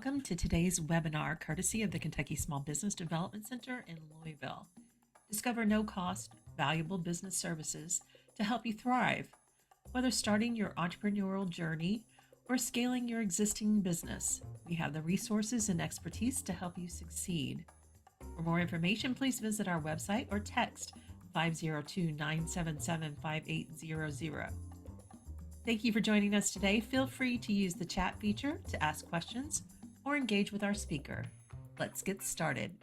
Welcome to today's webinar, courtesy of the Kentucky Small Business Development Center in Louisville. Discover no-cost, valuable business services to help you thrive, whether starting your entrepreneurial journey or scaling your existing business. We have the resources and expertise to help you succeed. For more information, please visit our website or text 502-977-5800. Thank you for joining us today. Feel free to use the chat feature to ask questions or engage with our speaker. Let's get started.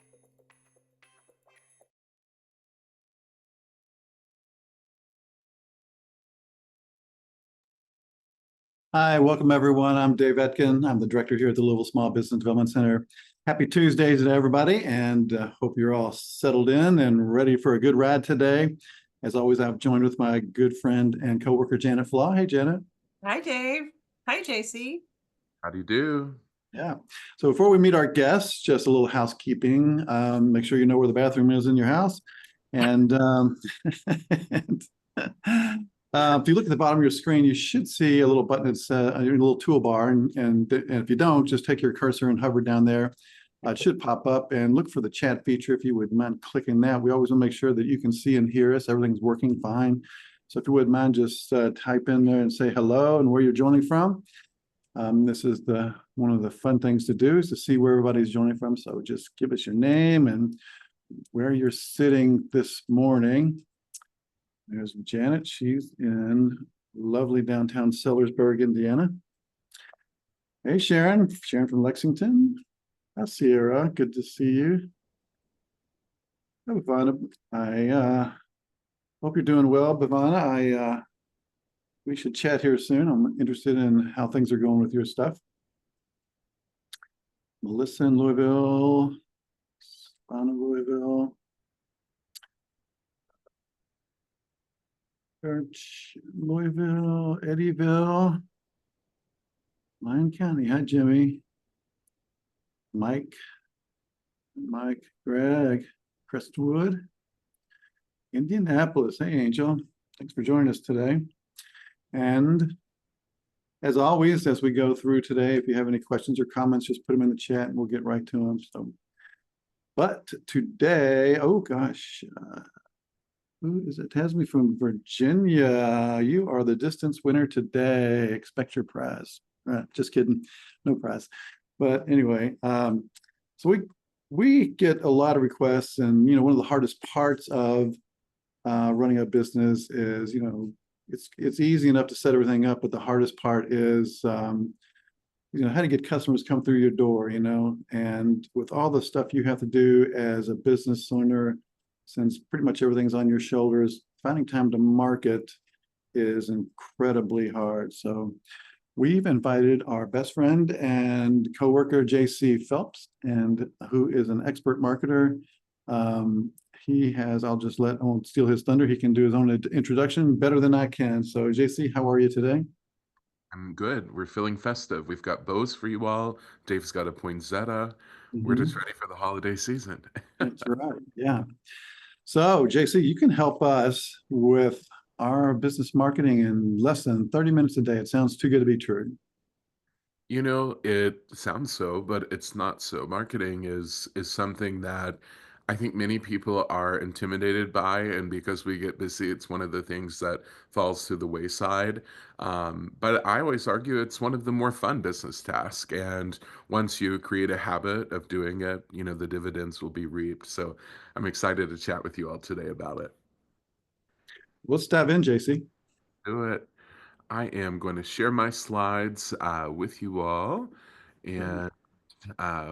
Hi, welcome everyone. I'm Dave Etkin. I'm the director here at the Louisville Small Business Development Center. Happy Tuesday to everybody, and hope you're all settled in and ready for a good ride today. As always, I've joined with my good friend and coworker, Janet Flaw. Hey, Janet. Hi, Dave. Hi, JC. How do you do? Yeah. So before we meet our guests, just a little housekeeping. Make sure you know where the bathroom is in your house. And, and if you look at the bottom of your screen, you should see a little button that's a little toolbar. And if you don't, just take your cursor and hover down there. It should pop up, and look for the chat feature if you would mind clicking that. We always want to make sure that you can see and hear us. Everything's working fine. So if you wouldn't mind, just type in there and say hello and where you're joining from. This is one of the fun things to do, is to see where everybody's joining from. So just give us your name and where you're sitting this morning. There's Janet. She's in lovely downtown Sellersburg, Indiana. Hey, Sharon. Sharon from Lexington. Hi, Sierra. Good to see you. Hi, Bhavana. I hope you're doing well, Bhavana. We should chat here soon. I'm interested in how things are going with your stuff. Melissa in Louisville. Savannah, Louisville. Church, Louisville, Eddyville, Lyon County. Hi, Jimmy. Mike, Greg, Crestwood, Indianapolis. Hey, Angel. Thanks for joining us today. And as always, as we go through today, if you have any questions or comments, just put them in the chat and we'll get right to them. So, but today, oh gosh, who is it? Tasmi from Virginia. You are the distance winner today. Expect your prize. Just kidding. No prize. But anyway, so we get a lot of requests, and one of the hardest parts of running a business is it's easy enough to set everything up, but the hardest part is how to get customers come through your door. And with all the stuff you have to do as a business owner, since pretty much everything's on your shoulders, finding time to market is incredibly hard. So we've invited our best friend and coworker, JC Phelps, and who is an expert marketer. I won't steal his thunder. He can do his own introduction better than I can. So JC, how are you today? I'm good. We're feeling festive. We've got bows for you all. Dave's got a poinsettia. We're just ready for the holiday season. That's right. Yeah. So JC, you can help us with our business marketing in less than 30 minutes a day. It sounds too good to be true. It sounds so, but it's not so. Marketing is something that I think many people are intimidated by, and because we get busy, it's one of the things that falls to the wayside. But I always argue it's one of the more fun business tasks, and once you create a habit of doing it, the dividends will be reaped. So I'm excited to chat with you all today about it. Let's dive in, JC. Do it. I am going to share my slides with you all, and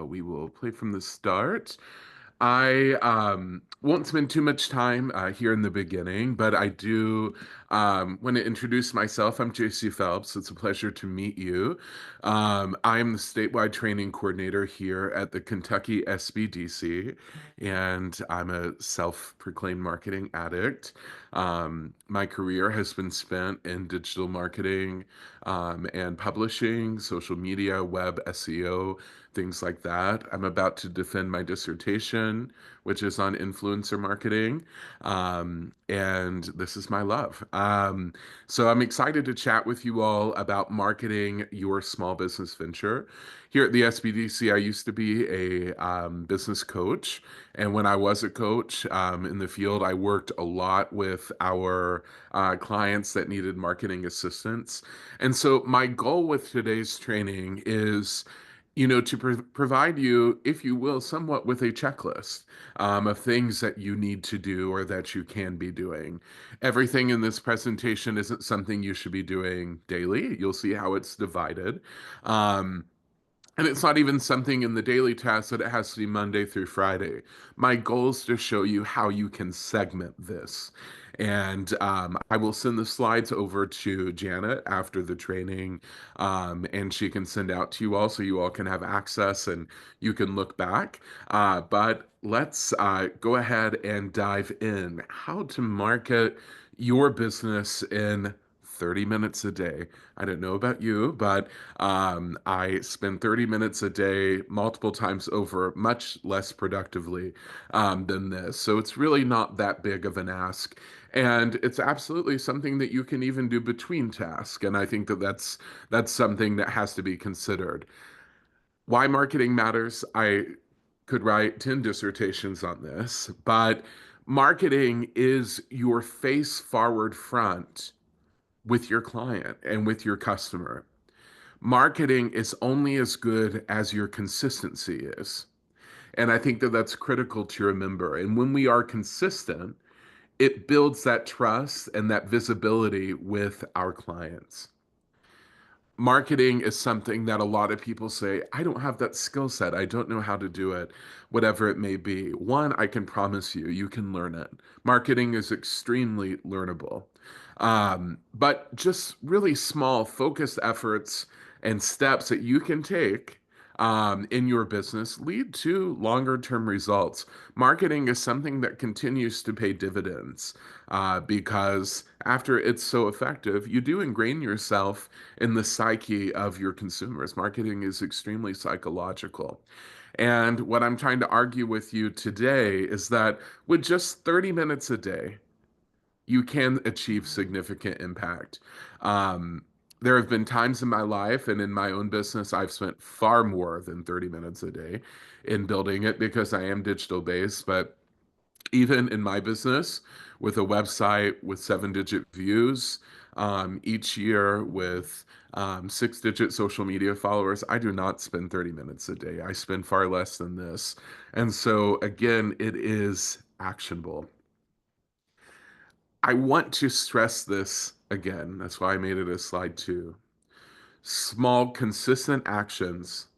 we will play from the start. I won't spend too much time here in the beginning, but I do want to introduce myself. I'm JC Phelps. It's a pleasure to meet you. I am the statewide training coordinator here at the Kentucky SBDC, and I'm a self-proclaimed marketing addict. My career has been spent in digital marketing and publishing, social media, web SEO, things like that. I'm about to defend my dissertation, which is on influencer marketing. And this is my love. So I'm excited to chat with you all about marketing your small business venture. Here at the SBDC, I used to be a business coach. And when I was a coach in the field, I worked a lot with our clients that needed marketing assistance. And so my goal with today's training is, to provide you, if you will, somewhat with a checklist of things that you need to do or that you can be doing. Everything in this presentation isn't something you should be doing daily. You'll see how it's divided. Um, and it's not even something in the daily task that it has to be Monday through Friday. My goal is to show you how you can segment this. And I will send the slides over to Janet after the training, and she can send out to you all so you all can have access and you can look back. But let's go ahead and dive in. How to market your business in 30 minutes a day. I don't know about you, but I spend 30 minutes a day multiple times over, much less productively than this. So it's really not that big of an ask. And it's absolutely something that you can even do between tasks. And I think that that's something that has to be considered. Why marketing matters, I could write 10 dissertations on this, but marketing is your face forward front with your client and with your customer. Marketing is only as good as your consistency is. And I think that that's critical to remember. And when we are consistent, it builds that trust and that visibility with our clients. Marketing is something that a lot of people say, I don't have that skill set. I don't know how to do it, whatever it may be. One, I can promise you, you can learn it. Marketing is extremely learnable. But just really small, focused efforts and steps that you can take in your business lead to longer term results. Marketing is something that continues to pay dividends because after it's so effective, you do ingrain yourself in the psyche of your consumers. Marketing is extremely psychological. And what I'm trying to argue with you today is that with just 30 minutes a day, you can achieve significant impact. Um, there have been times in my life and in my own business, I've spent far more than 30 minutes a day in building it because I am digital based. But even in my business, with a website with 7-digit views each year, with 6-digit social media followers, I do not spend 30 minutes a day. I spend far less than this. And so, again, it is actionable. I want to stress this again. That's why I made it a slide 2. Small, consistent actions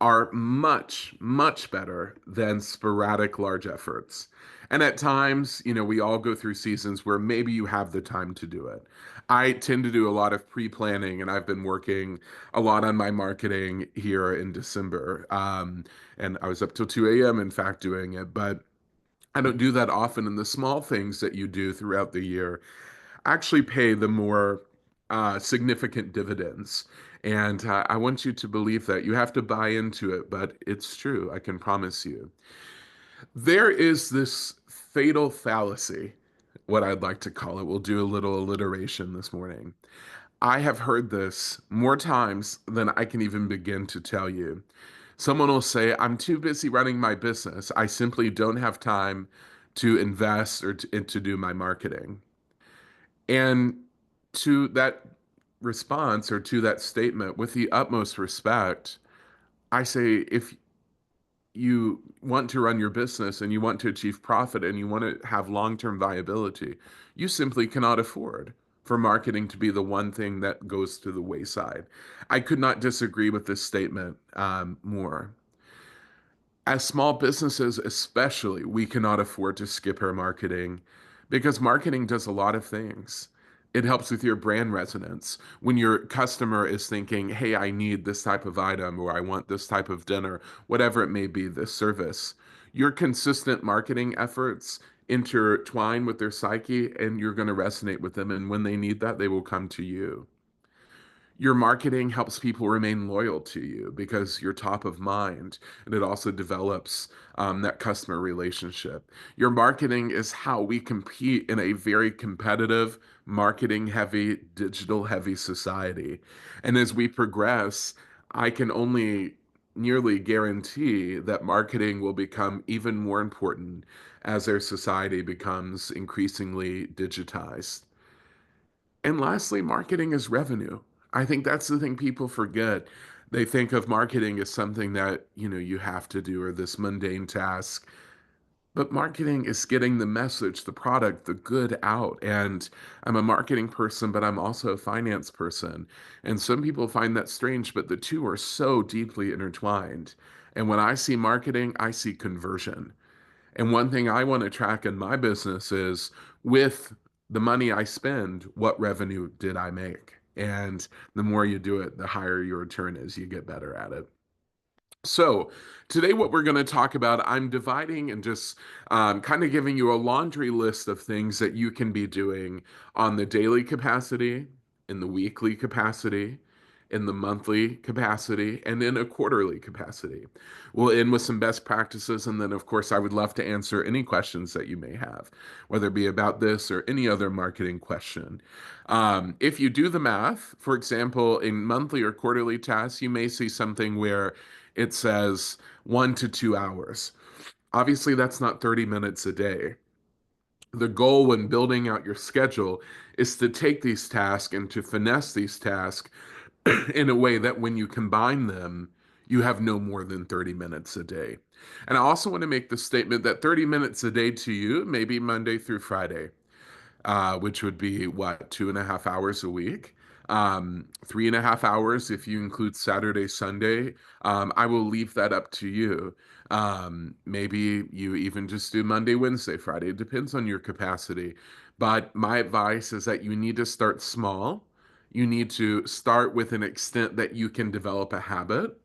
are much, much better than sporadic large efforts. And at times, we all go through seasons where maybe you have the time to do it. I tend to do a lot of pre-planning, and I've been working a lot on my marketing here in December. And I was up till 2 a.m., in fact, doing it. But I don't do that often. And the small things that you do throughout the year actually pay the more significant dividends. And I want you to believe that. You have to buy into it, but it's true. I can promise you. There is this fatal fallacy, what I'd like to call it. We'll do a little alliteration this morning. I have heard this more times than I can even begin to tell you. Someone will say, I'm too busy running my business. I simply don't have time to invest or to do my marketing. And to that response or to that statement, with the utmost respect, I say if you want to run your business and you want to achieve profit and you want to have long-term viability, you simply cannot afford for marketing to be the one thing that goes to the wayside. I could not disagree with this statement more. As small businesses, especially, we cannot afford to skip our marketing because marketing does a lot of things. It helps with your brand resonance. When your customer is thinking, hey, I need this type of item, or I want this type of dinner, whatever it may be, this service, your consistent marketing efforts intertwine with their psyche, and you're going to resonate with them. And when they need that, they will come to you. Your marketing helps people remain loyal to you because you're top of mind, and it also develops that customer relationship. Your marketing is how we compete in a very competitive, marketing heavy, digital heavy society. And as we progress, I can only nearly guarantee that marketing will become even more important as our society becomes increasingly digitized. And lastly, marketing is revenue. I think that's the thing people forget. They think of marketing as something that, you have to do, or this mundane task. But marketing is getting the message, the product, the good out. And I'm a marketing person, but I'm also a finance person. And some people find that strange, but the two are so deeply intertwined. And when I see marketing, I see conversion. And one thing I want to track in my business is, with the money I spend, what revenue did I make? And the more you do it, the higher your return is. You get better at it. So, today, what we're going to talk about, I'm dividing and just kind of giving you a laundry list of things that you can be doing on the daily capacity, in the weekly capacity, in the monthly capacity, and in a quarterly capacity. We'll end with some best practices. And then, of course, I would love to answer any questions that you may have, whether it be about this or any other marketing question. If you do the math, for example, in monthly or quarterly tasks, you may see something where it says 1 to 2 hours. Obviously, that's not 30 minutes a day. The goal when building out your schedule is to take these tasks and to finesse these tasks in a way that when you combine them, you have no more than 30 minutes a day. And I also want to make the statement that 30 minutes a day to you may be Monday through Friday, which would be what, 2.5 hours a week? 3.5 hours if you include Saturday, Sunday. I will leave that up to you. Maybe you even just do Monday, Wednesday, Friday. It depends on your capacity. But my advice is that you need to start small. You need to start with an extent that you can develop a habit.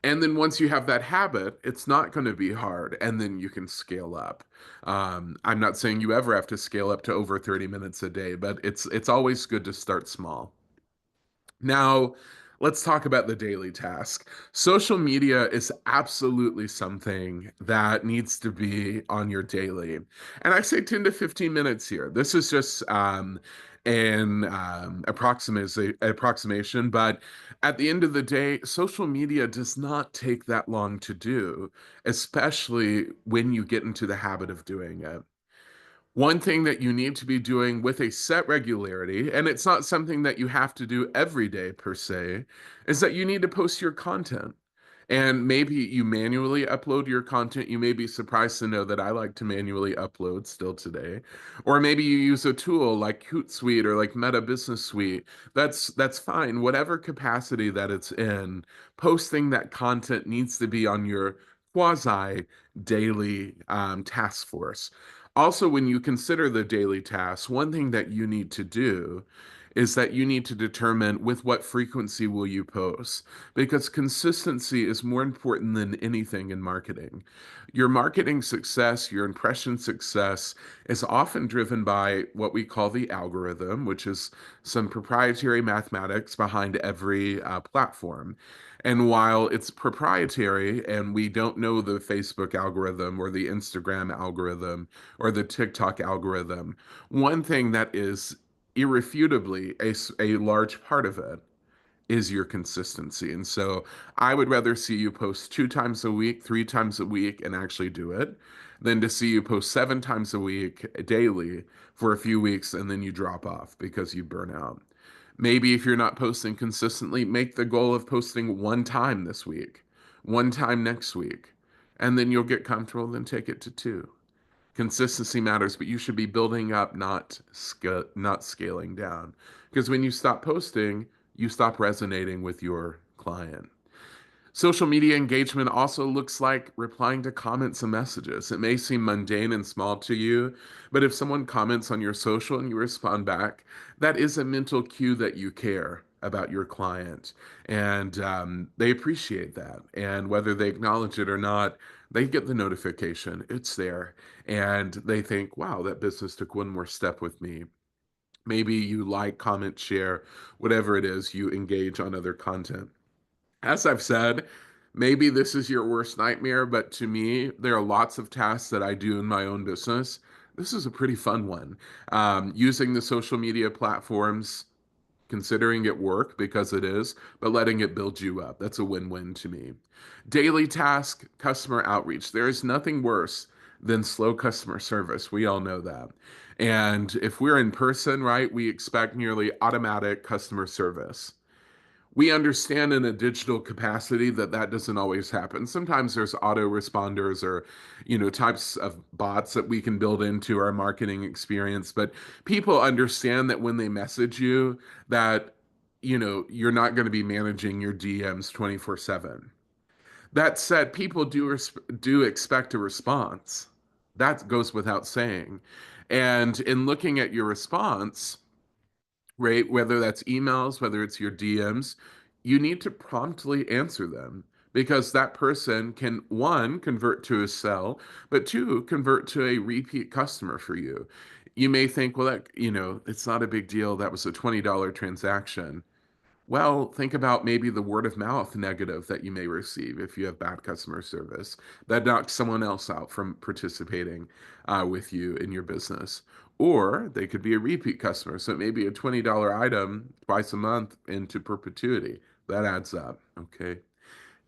And then once you have that habit, it's not going to be hard, and then you can scale up. I'm not saying you ever have to scale up to over 30 minutes a day, but it's always good to start small. Now, let's talk about the daily task. Social media is absolutely something that needs to be on your daily. And I say 10 to 15 minutes here. This is just an approximation, but at the end of the day, social media does not take that long to do, especially when you get into the habit of doing it. One thing that you need to be doing with a set regularity, and it's not something that you have to do every day per se, is that you need to post your content. And maybe you manually upload your content. You may be surprised to know that I like to manually upload still today. Or maybe you use a tool like Hootsuite or like Meta Business Suite. That's fine. Whatever capacity that it's in, posting that content needs to be on your quasi daily task force. Also, when you consider the daily tasks, one thing that you need to do is that you need to determine with what frequency will you post, because consistency is more important than anything in marketing. Your marketing success, your impression success is often driven by what we call the algorithm, which is some proprietary mathematics behind every platform. And while it's proprietary and we don't know the Facebook algorithm or the Instagram algorithm or the TikTok algorithm, one thing that is irrefutably a large part of it is your consistency. And so I would rather see you post 2 times a week, 3 times a week, and actually do it, than to see you post 7 times a week daily for a few weeks and then you drop off because you burn out. Maybe if you're not posting consistently, make the goal of posting 1 time this week, 1 time next week, and then you'll get comfortable, then take it to 2. Consistency matters, but you should be building up, not scaling down. Because when you stop posting, you stop resonating with your client. Social media engagement also looks like replying to comments and messages. It may seem mundane and small to you, but if someone comments on your social and you respond back, that is a mental cue that you care about your client, and they appreciate that. And whether they acknowledge it or not, they get the notification. It's there, and they think, "Wow, that business took one more step with me." Maybe you like, comment, share, whatever it is, you engage on other content. As I've said, maybe this is your worst nightmare, but to me, there are lots of tasks that I do in my own business. This is a pretty fun one. Using the social media platforms, considering it work because it is, but letting it build you up. That's a win-win to me. Daily task, customer outreach. There is nothing worse than slow customer service. We all know that. And if we're in person, right, we expect nearly automatic customer service. We understand in a digital capacity that that doesn't always happen. Sometimes there's autoresponders or, types of bots that we can build into our marketing experience, but people understand that when they message you that, you're not going to be managing your DMs 24/7. That said, people do expect a response. That goes without saying. And in looking at your response, right? Whether that's emails, whether it's your DMs, you need to promptly answer them because that person can, one, convert to a sell, but two, convert to a repeat customer for you. You may think, well, it's not a big deal. That was a $20 transaction. Well, think about maybe the word of mouth negative that you may receive if you have bad customer service. That knocks someone else out from participating with you in your business. Or they could be a repeat customer. So it may be a $20 item twice a month into perpetuity. That adds up. Okay.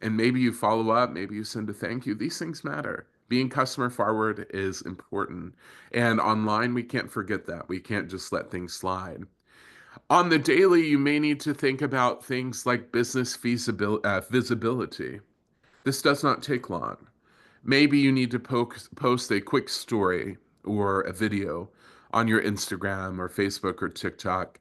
And maybe you follow up, maybe you send a thank you. These things matter. Being customer forward is important. And online, we can't forget that. We can't just let things slide. On the daily, you may need to think about things like business visibility. This does not take long. Maybe you need to post a quick story or a video on your Instagram or Facebook or TikTok,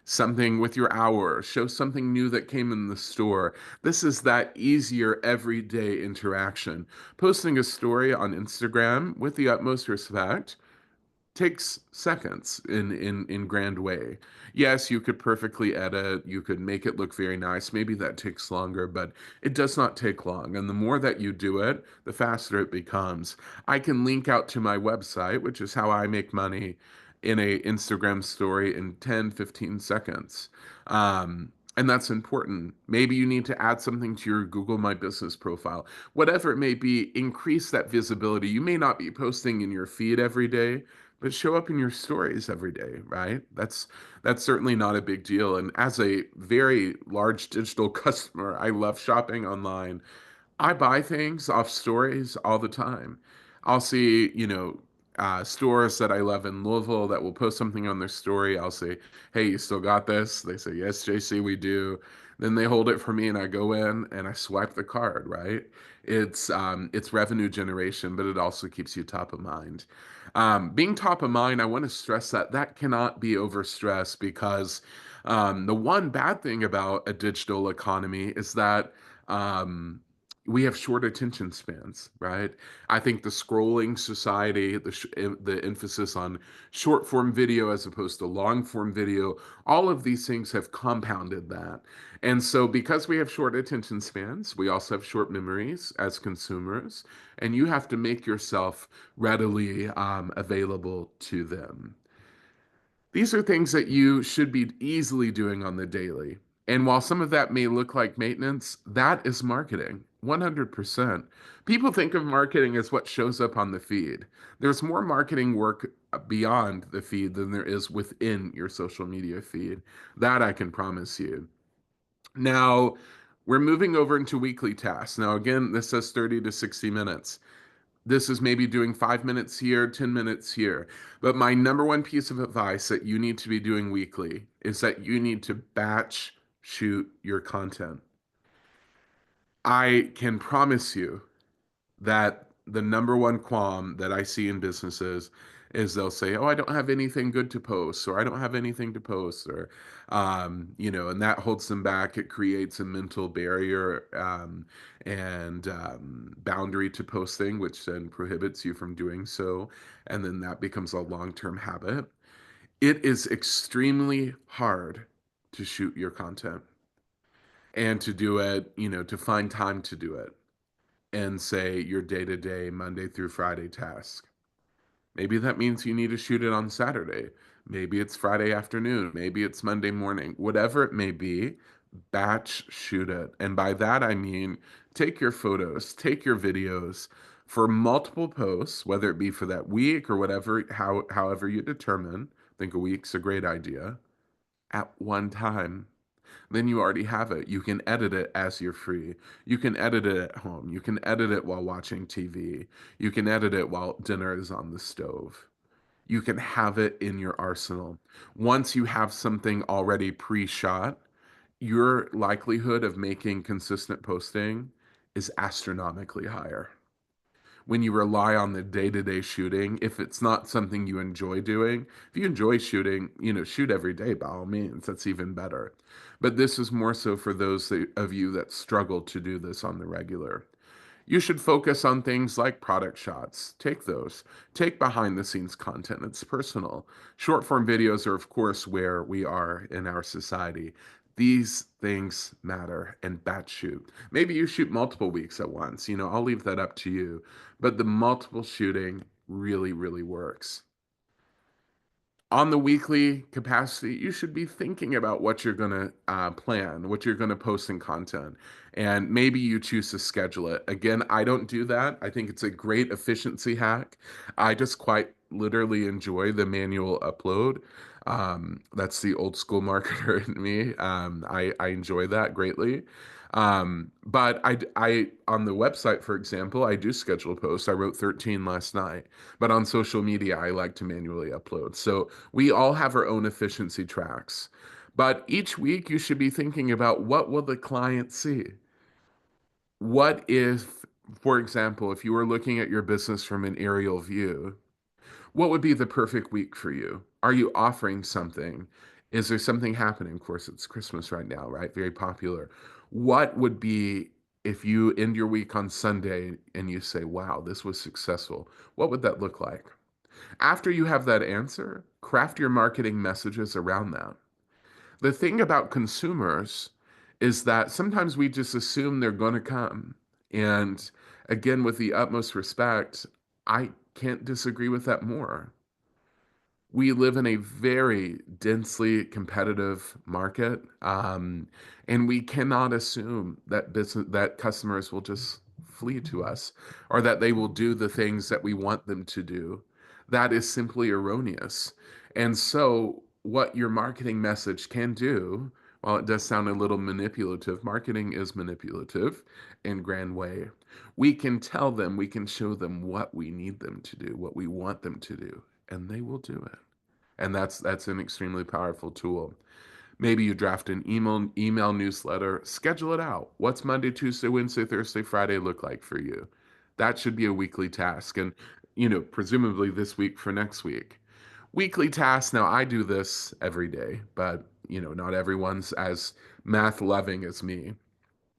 something with your hour, show something new that came in the store. This is that easier everyday interaction. Posting a story on Instagram with the utmost respect takes seconds in grand way. Yes, you could perfectly edit, you could make it look very nice. Maybe that takes longer, but it does not take long. And the more that you do it, the faster it becomes. I can link out to my website, which is how I make money in a Instagram story in 10, 15 seconds. And that's important. Maybe you need to add something to your Google My Business profile. Whatever it may be, increase that visibility. You may not be posting in your feed every day, but show up in your stories every day, right? That's certainly not a big deal. And as a very large digital customer, I love shopping online. I buy things off stories all the time. I'll see, stores that I love in Louisville that will post something on their story. I'll say, "Hey, you still got this?" They say, "Yes, JC, we do." Then they hold it for me, and I go in and I swipe the card. Right? It's revenue generation, but it also keeps you top of mind. Being top of mind, I want to stress that that cannot be overstressed because the one bad thing about a digital economy is that. We have short attention spans, right? I think the scrolling society, the emphasis on short form video as opposed to long form video, all of these things have compounded that. And so, because we have short attention spans, we also have short memories as consumers, and you have to make yourself readily available to them. These are things that you should be easily doing on the daily. And while some of that may look like maintenance, that is marketing. 100%. People think of marketing as what shows up on the feed. There's more marketing work beyond the feed than there is within your social media feed. That I can promise you. Now, we're moving over into weekly tasks. Now, again, this says 30 to 60 minutes. This is maybe doing 5 minutes here, 10 minutes here. But my number one piece of advice that you need to be doing weekly is that you need to batch shoot your content. I can promise you that the number one qualm that I see in businesses is they'll say, "Oh, I don't have anything good to post," or "I don't have anything to post," or and that holds them back. It creates a mental barrier and boundary to posting, which then prohibits you from doing so, and then that becomes a long-term habit. It is extremely hard to shoot your content and to do it, to find time to do it and say your day to day, Monday through Friday task. Maybe that means you need to shoot it on Saturday. Maybe it's Friday afternoon. Maybe it's Monday morning. Whatever it may be, batch shoot it. And by that, I mean take your photos, take your videos for multiple posts, whether it be for that week or whatever, however you determine. I think a week's a great idea at one time. Then you already have it. You can edit it as you're free. You can edit it at home. You can edit it while watching TV. You can edit it while dinner is on the stove. You can have it in your arsenal. Once you have something already pre-shot, your likelihood of making consistent posting is astronomically higher. When you rely on the day-to-day shooting, if it's not something you enjoy doing, if you enjoy shooting, shoot every day by all means, that's even better. But this is more so for those of you that struggle to do this on the regular. You should focus on things like product shots. Take those. Take behind the scenes content. It's personal. Short form videos are, of course, where we are in our society. These things matter and batch shoot. Maybe you shoot multiple weeks at once. I'll leave that up to you. But the multiple shooting really, really works. On the weekly capacity, you should be thinking about what you're going to plan, what you're going to post in content. And maybe you choose to schedule it. Again, I don't do that. I think it's a great efficiency hack. I just quite literally enjoy the manual upload. That's the old school marketer in me. I enjoy that greatly. But on the website, for example, I do schedule posts. I wrote 13 last night, but on social media, I like to manually upload. So we all have our own efficiency tracks. But each week, you should be thinking about what will the client see? What if, for example, if you were looking at your business from an aerial view, what would be the perfect week for you? Are you offering something? Is there something happening? Of course, it's Christmas right now, right? Very popular. What would be if you end your week on Sunday and you say, wow, this was successful? What would that look like? After you have that answer, craft your marketing messages around that. The thing about consumers is that sometimes we just assume they're going to come. And again, with the utmost respect, I can't disagree with that more. We live in a very densely competitive market, and we cannot assume that customers will just flee to us or that they will do the things that we want them to do. That is simply erroneous. And so, what your marketing message can do, while it does sound a little manipulative, marketing is manipulative in grand way. We can tell them, we can show them what we need them to do, what we want them to do, and they will do it. And that's an extremely powerful tool. Maybe you draft an email newsletter, schedule it out. What's Monday, Tuesday, Wednesday, Thursday, Friday look like for you? That should be a weekly task. And, presumably this week for next week. Weekly tasks. Now I do this every day, but not everyone's as math loving as me.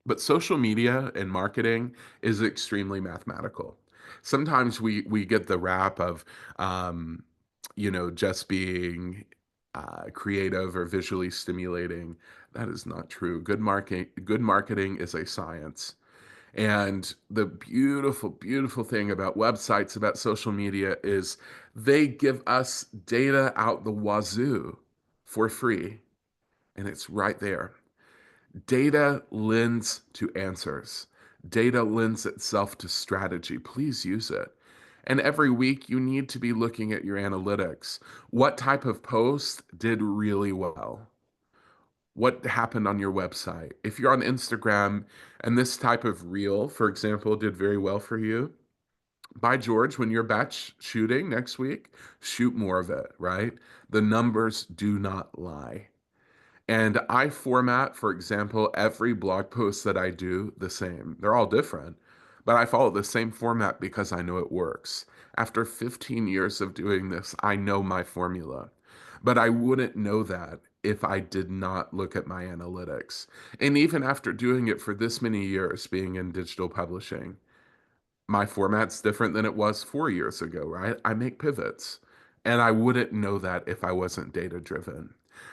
But social media and marketing is extremely mathematical. Sometimes we get the rap of just being creative or visually stimulating. That is not true. Good marketing is a science. And the beautiful, beautiful thing about websites, about social media is they give us data out the wazoo for free. And it's right there. Data lends to answers. Data lends itself to strategy. Please use it. And every week you need to be looking at your analytics. What type of post did really well? What happened on your website? If you're on Instagram and this type of reel, for example, did very well for you, by George, when you're batch shooting next week, shoot more of it, right? The numbers do not lie. And I format, for example, every blog post that I do the same. They're all different, but I follow the same format because I know it works. After 15 years of doing this, I know my formula. But I wouldn't know that if I did not look at my analytics. And even after doing it for this many years, being in digital publishing, my format's different than it was 4 years ago, right? I make pivots. And I wouldn't know that if I wasn't data driven.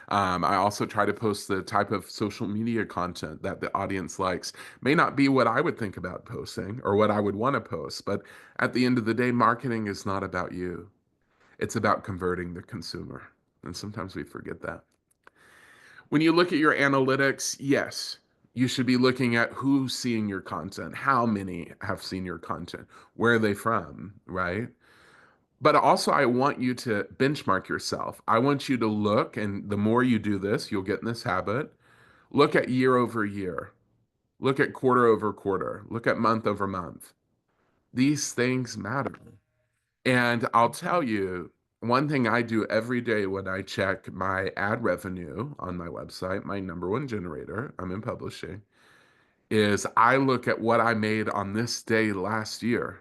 I also try to post the type of social media content that the audience likes. May not be what I would think about posting or what I would want to post, but at the end of the day, marketing is not about you. It's about converting the consumer. And sometimes we forget that. When you look at your analytics, yes, you should be looking at who's seeing your content, how many have seen your content, where are they from, right? But also, I want you to benchmark yourself. I want you to look, and the more you do this, you'll get in this habit. Look at year over year, look at quarter over quarter, look at month over month. These things matter. And I'll tell you, one thing I do every day when I check my ad revenue on my website, my number one generator, I'm in publishing, is I look at what I made on this day last year.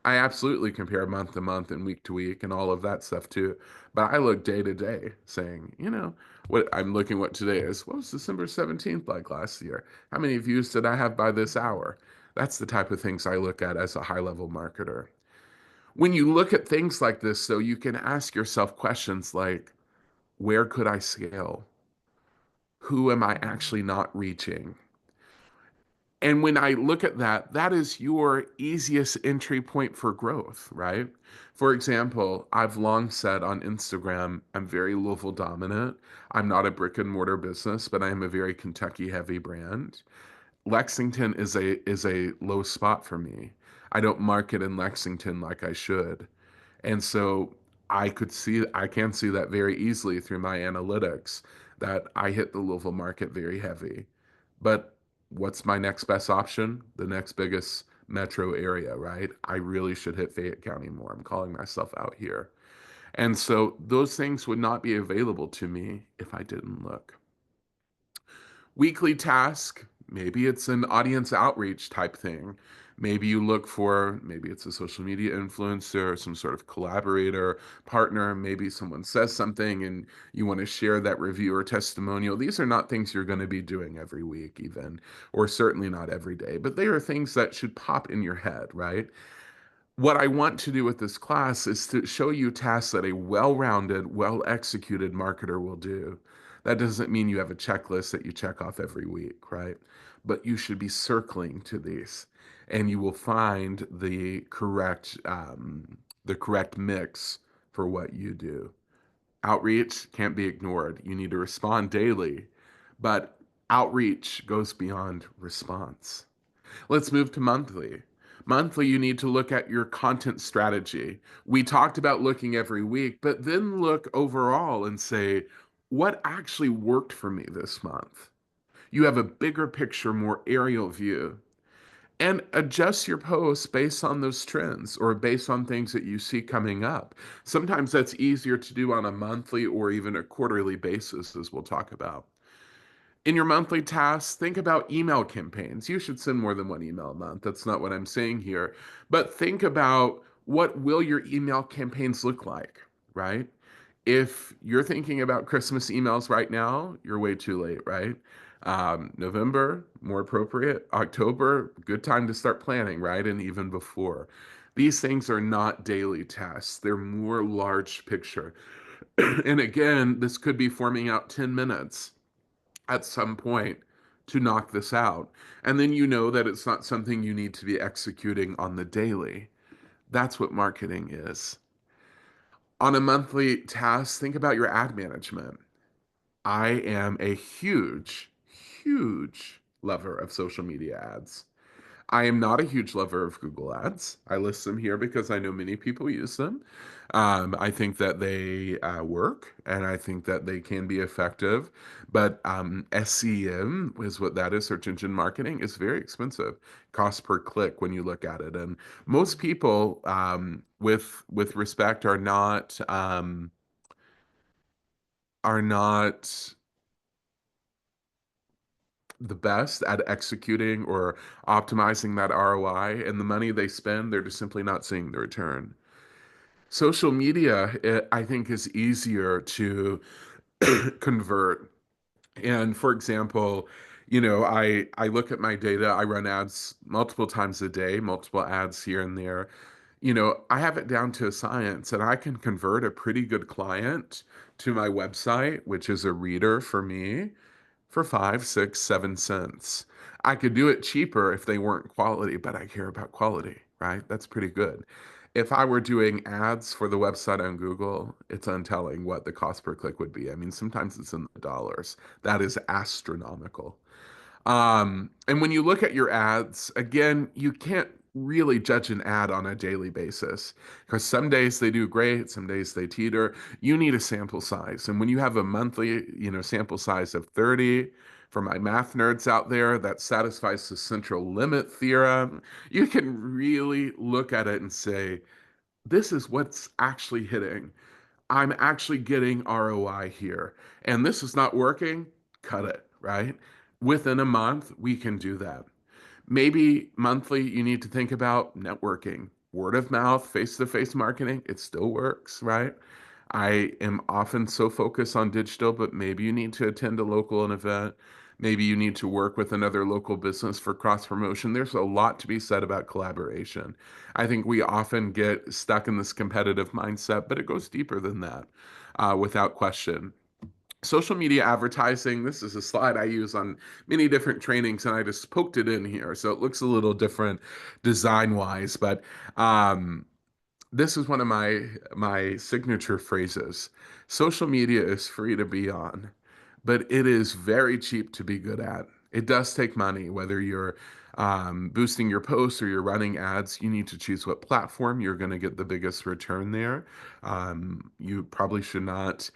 I absolutely compare month to month and week to week and all of that stuff too. But I look day to day saying, what I'm looking what today is. What was December 17th like last year? How many views did I have by this hour? That's the type of things I look at as a high level marketer. When you look at things like this, though, you can ask yourself questions like, where could I scale? Who am I actually not reaching? And when I look at that, that is your easiest entry point for growth, right? For example, I've long said on Instagram, I'm very Louisville dominant. I'm not a brick and mortar business, but I am a very Kentucky heavy brand. Lexington is a low spot for me. I don't market in Lexington like I should. And so I can see that very easily through my analytics that I hit the Louisville market very heavy. But what's my next best option? The next biggest metro area, right? I really should hit Fayette County more. I'm calling myself out here. And so those things would not be available to me if I didn't look. Weekly task, maybe it's an audience outreach type thing. Maybe you look for, maybe it's a social media influencer, some sort of collaborator, partner. Maybe someone says something and you want to share that review or testimonial. These are not things you're going to be doing every week, even, or certainly not every day, but they are things that should pop in your head, right? What I want to do with this class is to show you tasks that a well-rounded, well-executed marketer will do. That doesn't mean you have a checklist that you check off every week, right? But you should be circling to these, and you will find the correct mix for what you do. Outreach can't be ignored. You need to respond daily, but outreach goes beyond response. Let's move to monthly. Monthly, you need to look at your content strategy. We talked about looking every week, but then look overall and say, what actually worked for me this month? You have a bigger picture, more aerial view, and adjust your posts based on those trends or based on things that you see coming up. Sometimes that's easier to do on a monthly or even a quarterly basis, as we'll talk about. In your monthly tasks, think about email campaigns. You should send more than one email a month. That's not what I'm saying here. But think about what will your email campaigns look like, right? If you're thinking about Christmas emails right now, you're way too late, right? November, more appropriate. October, good time to start planning, right? And even before. These things are not daily tasks. They're more large picture. And again, this could be forming out 10 minutes at some point to knock this out. And then you know that it's not something you need to be executing on the daily. That's what marketing is. On a monthly task, think about your ad management. I am a huge, huge lover of social media ads. I am not a huge lover of Google Ads. I list them here because I know many people use them. I think that they work and I think that they can be effective. But SEM is what that is, search engine marketing, is very expensive. Cost per click when you look at it. And most people, with respect, are not the best at executing or optimizing that ROI, and the money they spend, they're just simply not seeing the return. Social media, I think, is easier to convert. And for example, I look at my data, I run ads multiple times a day, multiple ads here and there. I have it down to a science, and I can convert a pretty good client to my website, which is a reader for me, for 5, 6, 7 cents. I could do it cheaper if they weren't quality, but I care about quality, right? That's pretty good. If I were doing ads for the website on Google, it's untelling what the cost per click would be. I mean, sometimes it's in the dollars. That is astronomical. And when you look at your ads, again, you can't really judge an ad on a daily basis because some days they do great, some days they teeter. You need a sample size. And when you have a monthly, sample size of 30, for my math nerds out there, that satisfies the central limit theorem. You can really look at it and say, this is what's actually hitting. I'm actually getting ROI here. And this is not working, cut it, right? Within a month, we can do that. Maybe monthly, you need to think about networking, word of mouth, face to face marketing. It still works, right? I am often so focused on digital, but maybe you need to attend a local event. Maybe you need to work with another local business for cross promotion. There's a lot to be said about collaboration. I think we often get stuck in this competitive mindset, but it goes deeper than that, without question. Social media advertising, this is a slide I use on many different trainings, and I just poked it in here. So it looks a little different design wise, but this is one of my signature phrases. Social media is free to be on, but it is very cheap to be good at. It does take money, whether you're boosting your posts or you're running ads. You need to choose what platform you're going to get the biggest return there. You probably should not,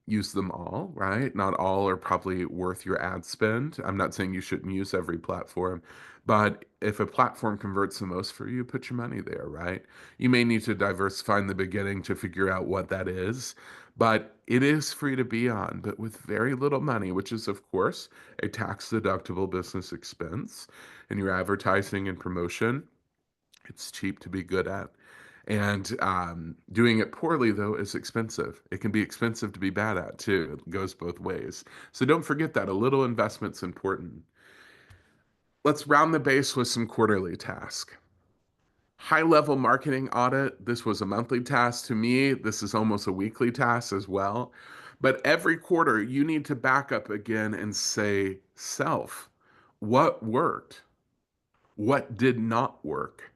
use them all, right? Not all are probably worth your ad spend. I'm not saying you shouldn't use every platform, but if a platform converts the most for you, put your money there, right? You may need to diversify in the beginning to figure out what that is, but it is free to be on, but with very little money, which is, of course, a tax deductible business expense. And your advertising and promotion, it's cheap to be good at. And doing it poorly, though, is expensive. It can be expensive to be bad at, too. It goes both ways. So don't forget that. A little investment's important. Let's round the base with some quarterly tasks. High level marketing audit. This was a monthly task to me. This is almost a weekly task as well. But every quarter, you need to back up again and say, self, what worked? What did not work?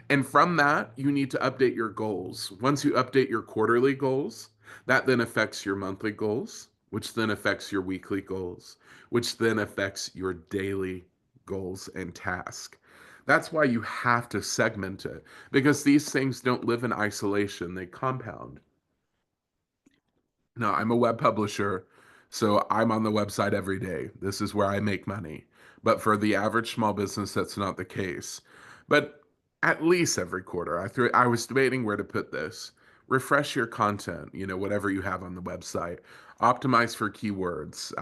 And from that, you need to update your goals. Once you update your quarterly goals, that then affects your monthly goals, which then affects your weekly goals, which then affects your daily goals and task. That's why you have to segment it because these things don't live in isolation, they compound. No, I'm a web publisher, so I'm on the website every day. This is where I make money. But for the average small business, that's not the case. But at least every quarter, I was debating where to put this. Refresh your content, whatever you have on the website. Optimize for keywords.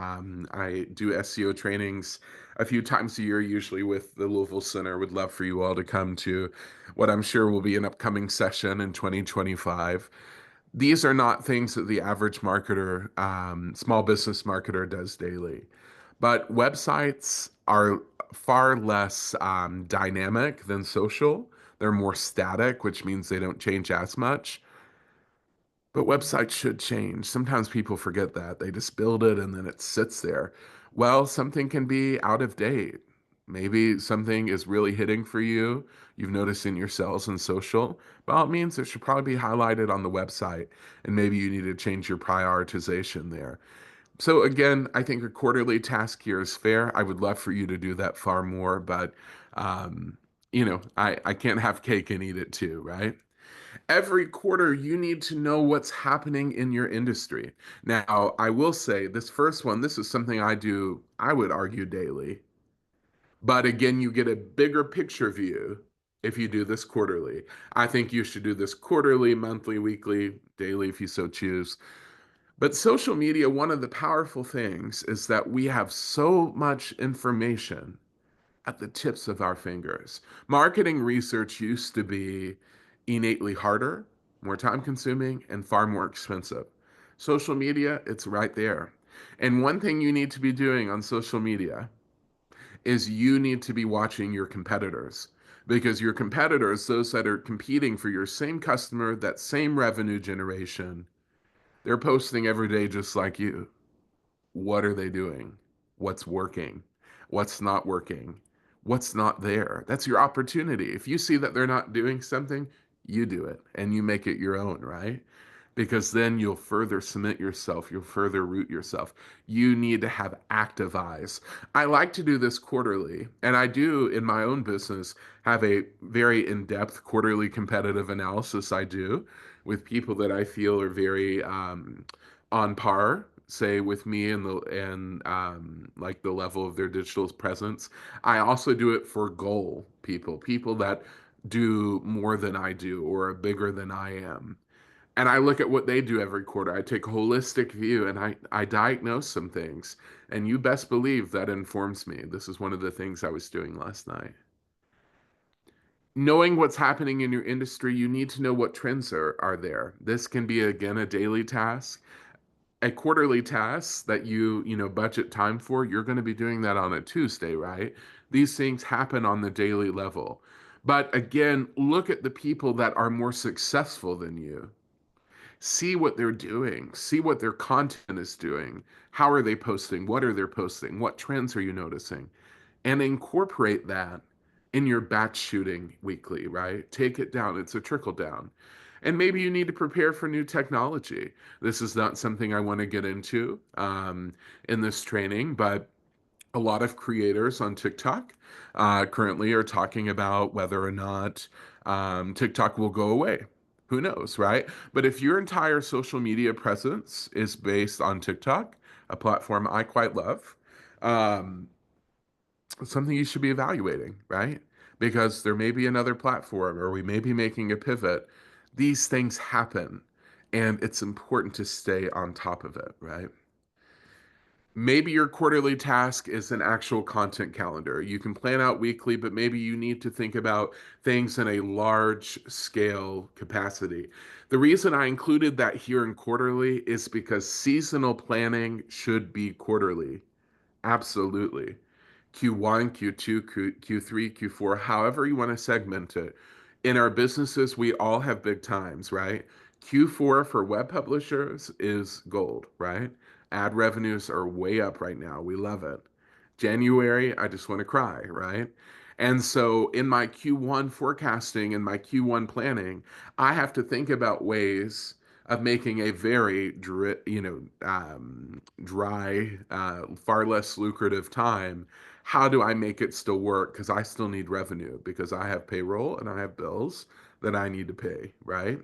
I do SEO trainings a few times a year, usually with the Louisville Center. Would love for you all to come to what I'm sure will be an upcoming session in 2025. These are not things that the average marketer, small business marketer does daily. But websites are far less dynamic than social. They're more static, which means they don't change as much. But websites should change. Sometimes people forget that. They just build it and then it sits there. Well, something can be out of date. Maybe something is really hitting for you. You've noticed in your sales and social. By all means, it should probably be highlighted on the website. And maybe you need to change your prioritization there. So again, I think a quarterly task here is fair. I would love for you to do that far more, but I can't have cake and eat it too, right? Every quarter you need to know what's happening in your industry. Now, I will say this first one, this is something I do, I would argue daily. But again, you get a bigger picture view if you do this quarterly. I think you should do this quarterly, monthly, weekly, daily, if you so choose. But social media, one of the powerful things is that we have so much information at the tips of our fingers. Marketing research used to be innately harder, more time consuming, and far more expensive. Social media, it's right there. And one thing you need to be doing on social media is you need to be watching your competitors because your competitors, those that are competing for your same customer, that same revenue generation, They're posting every day just like you. What are they doing? What's working? What's not working? What's not there? That's your opportunity. If you see that they're not doing something, you do it and you make it your own, right? Because then you'll further cement yourself, you'll further root yourself. You need to have active eyes. I like to do this quarterly, and I do in my own business have a very in depth quarterly competitive analysis I do with people that I feel are very on par, say with me and like the level of their digital presence. I also do it for goal people, people that do more than I do or are bigger than I am. And I look at what they do every quarter. I take a holistic view and I diagnose some things. And you best believe that informs me. This is one of the things I was doing last night. Knowing what's happening in your industry, you need to know what trends are there. This can be, again, a daily task. A quarterly task that you budget time for, you're going to be doing that on a Tuesday, right? These things happen on the daily level. But again, look at the people that are more successful than you. See what they're doing, see what their content is doing. How are they posting? What are they posting? What trends are you noticing? And incorporate that in your batch shooting weekly, right? Take it down. It's a trickle down. And maybe you need to prepare for new technology. This is not something I want to get into in this training, but a lot of creators on TikTok currently are talking about whether or not TikTok will go away. Who knows, right? But if your entire social media presence is based on TikTok, a platform I quite love, um, it's something you should be evaluating, right? Because there may be another platform or we may be making a pivot. These things happen, and it's important to stay on top of it, right? Maybe your quarterly task is an actual content calendar. You can plan out weekly, but maybe you need to think about things in a large scale capacity. The reason I included that here in quarterly is because seasonal planning should be quarterly. Absolutely. Q1, Q2, Q3, Q4, however you want to segment it. In our businesses, we all have big times, right? Q4 for web publishers is gold, right? Ad revenues are way up right now. We love it. January, I just want to cry, right? And so in my Q1 forecasting and my Q1 planning, I have to think about ways of making a very dry, far less lucrative time. How do I make it still work? Because I still need revenue because I have payroll and I have bills that I need to pay, right?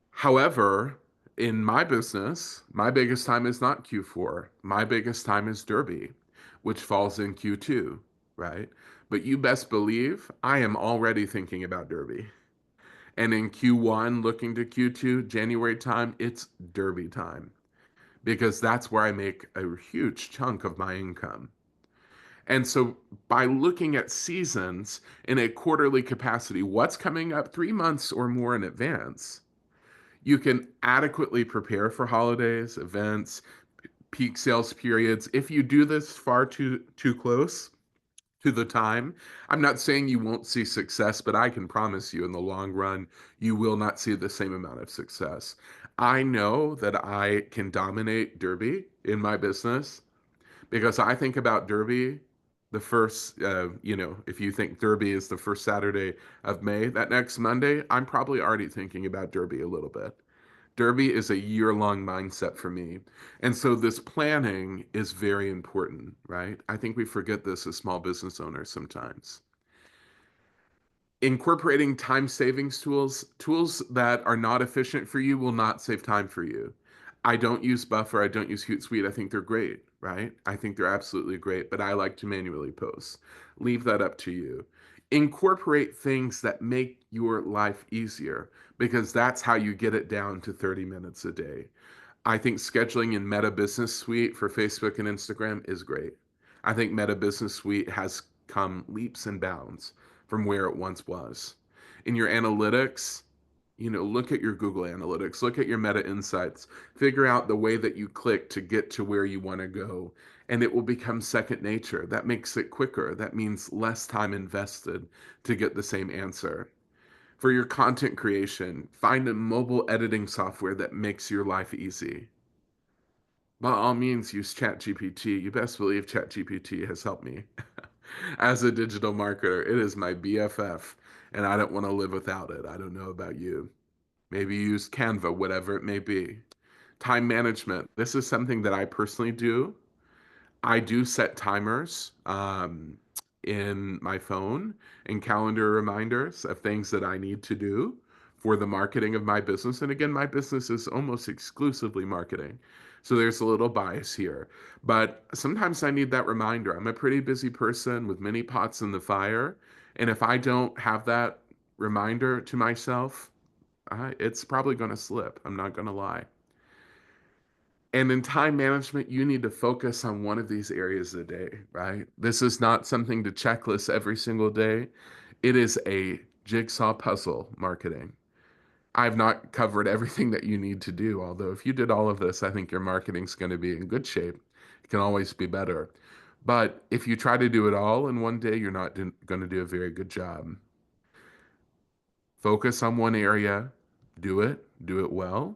However, in my business, my biggest time is not Q4. My biggest time is Derby, which falls in Q2, right? But you best believe I am already thinking about Derby. And in Q1, looking to Q2, January time, it's Derby time because that's where I make a huge chunk of my income. And so by looking at seasons in a quarterly capacity, what's coming up 3 months or more in advance, you can adequately prepare for holidays, events, peak sales periods. If you do this far too close to the time, I'm not saying you won't see success, but I can promise you in the long run, you will not see the same amount of success. I know that I can dominate Derby in my business because I think about Derby the first, if you think Derby is the first Saturday of May, that next Monday, I'm probably already thinking about Derby a little bit. Derby is a year-long mindset for me. And so this planning is very important, right? I think we forget this as small business owners sometimes. Incorporating time savings tools that are not efficient for you will not save time for you. I don't use Buffer, I don't use Hootsuite. I think they're great, right? I think they're absolutely great, but I like to manually post. Leave that up to you. Incorporate things that make your life easier because that's how you get it down to 30 minutes a day. I think scheduling in Meta Business Suite for Facebook and Instagram is great. I think Meta Business Suite has come leaps and bounds from where it once was. In your analytics, look at your Google Analytics, look at your Meta Insights, figure out the way that you click to get to where you want to go, and it will become second nature. That makes it quicker. That means less time invested to get the same answer. For your content creation, find a mobile editing software that makes your life easy. By all means, use ChatGPT. You best believe ChatGPT has helped me. As a digital marketer, it is my BFF, and I don't want to live without it. I don't know about you. Maybe use Canva, whatever it may be. Time management. This is something that I personally do. I do set timers in my phone and calendar reminders of things that I need to do for the marketing of my business. And again, my business is almost exclusively marketing. So there's a little bias here. But sometimes I need that reminder. I'm a pretty busy person with many pots in the fire. And if I don't have that reminder to myself, it's probably going to slip. I'm not going to lie. And in time management, you need to focus on one of these areas a day, right? This is not something to checklist every single day. It is a jigsaw puzzle marketing. I've not covered everything that you need to do, although if you did all of this, I think your marketing's going to be in good shape. It can always be better. But if you try to do it all in one day, you're not going to do a very good job. Focus on one area, do it well.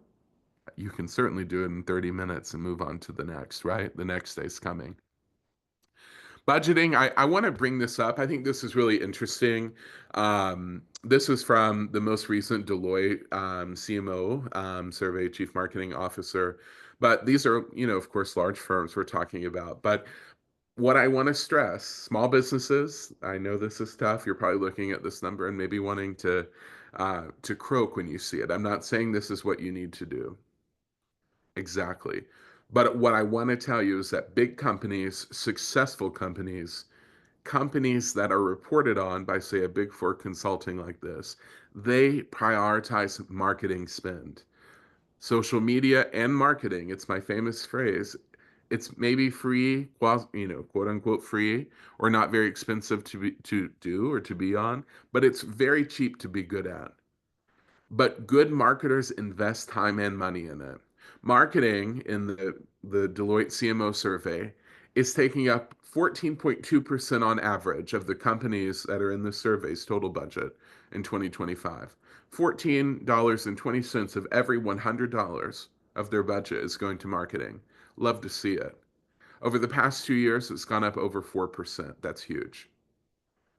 You can certainly do it in 30 minutes and move on to the next, right? The next day's coming. Budgeting, I want to bring this up. I think this is really interesting. This is from the most recent Deloitte CMO survey, Chief Marketing Officer. But these are, of course, large firms we're talking about. But what I want to stress, small businesses, I know this is tough. You're probably looking at this number and maybe wanting to croak when you see it. I'm not saying this is what you need to do. Exactly. But what I want to tell you is that big companies, successful companies, companies that are reported on by, say, a big four consulting like this, they prioritize marketing spend. Social media and marketing, it's my famous phrase. It's maybe free, quote unquote free, or not very expensive to do or to be on, but it's very cheap to be good at. But good marketers invest time and money in it. Marketing in the Deloitte CMO survey is taking up 14.2% on average of the companies that are in the survey's total budget in 2025. $14.20 of every $100 of their budget is going to marketing. Love to see it. Over the past 2 years, it's gone up over 4%. That's huge.